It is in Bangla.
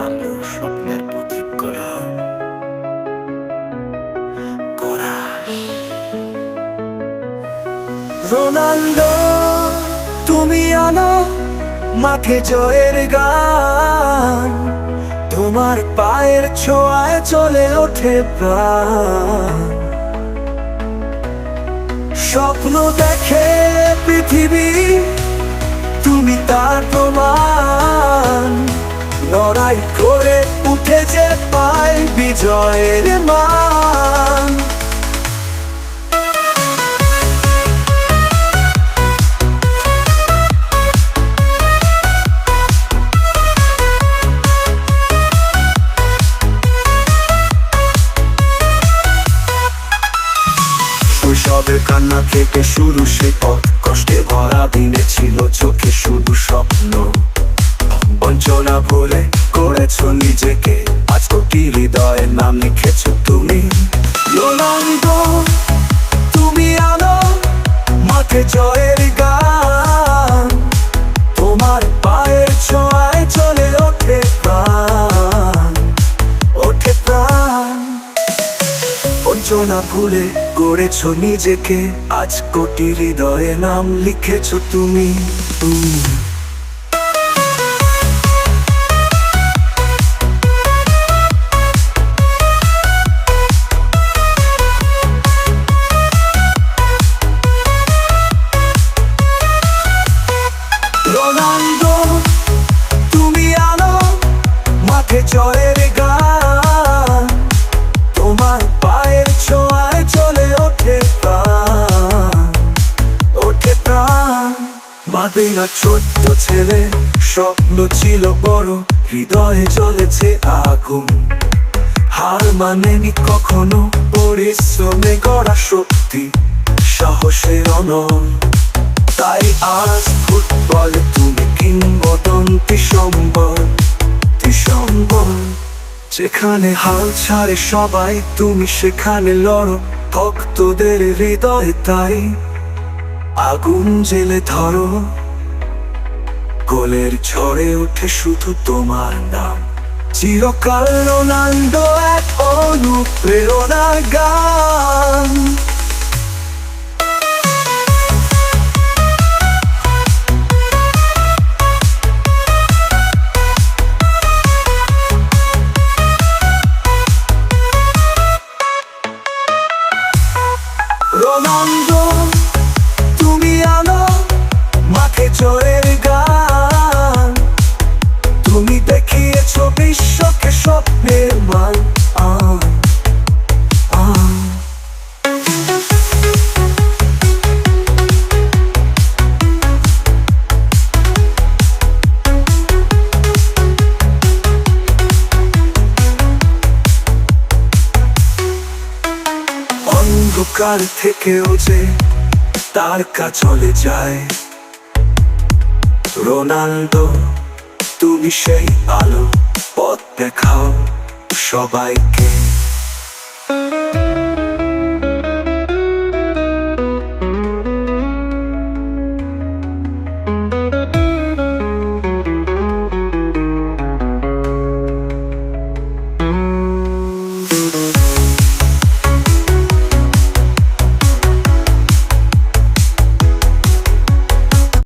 আলো স্বপ্নের প্রতীক করা করা রোনাল্ডো, তুমি আলো, মাঠে জয়ের গান, তোমার পায়ের ছোঁয়ায় চলে ওঠে প্রাণ। স্বপ্ন দেখে পৃথিবী, তুমি তার প্রমাণ, লড়াই করে উঠে যে পায় বিজয়ের মান। শৈশবের কান্না থেকে শুরু সে পথ, কষ্টে ভরা দিনে ছিল চোখে শুধু স্বপ্ন। বঞ্চনা ভুলে করেছো নিজেকে, আজ কোটি হৃদয়ে নাম লিখেছো তুমি। রোনাল্ডো, তুমি আলো, মাঠে জয়ের গান, তোমার পায়ের ছোঁয়ায় চলে ওঠে প্রাণ, ওঠে প্রাণ। বঞ্চনা ভুলে গড়েছো নিজেকে, আজ কোটি হৃদয়ে নাম লিখেছো তুমি। রোনাল্ডো, তুমি আলো, মাঠে জয়ের গান, তোমার পায়ের ছোঁয়ায় চলে ওঠে প্রাণ, ওঠে প্রাণ। মাদিনা ছোট্ট ছেলে, স্বপ্ন ছিল বড়, হৃদয়ে জ্বলেছে আগুন। হার মানেনি কখনো, পরিশ্রমে গড়া শক্তি, সাহসের অনল। তাই আজ ফুটবলে তুমি কিংবদন্তি সম্বল, সম্বল। যেখানে হাল ছাড়ে সবাই, তুমি সেখানে লড়ো ভক্তদের হৃদয়ে। তাই আগুন জেলে ধরো, গোলের ঝড়ে ওঠে শুধু তোমার নাম। চিরকাল রোনাল্ডো এক অনুপ্রেরণার গান। রোনাল্ডো, তুমি আলো, মাঠে জয়ের গান, তুমি দেখিয়েছো বিশ্বকে স্বপ্নের মান। অন্ধকার থেকেও যে তারকা চলে যায়, রোনাল্ডো, তুমি সেই আলো, পথ দেখাও সবাইকে।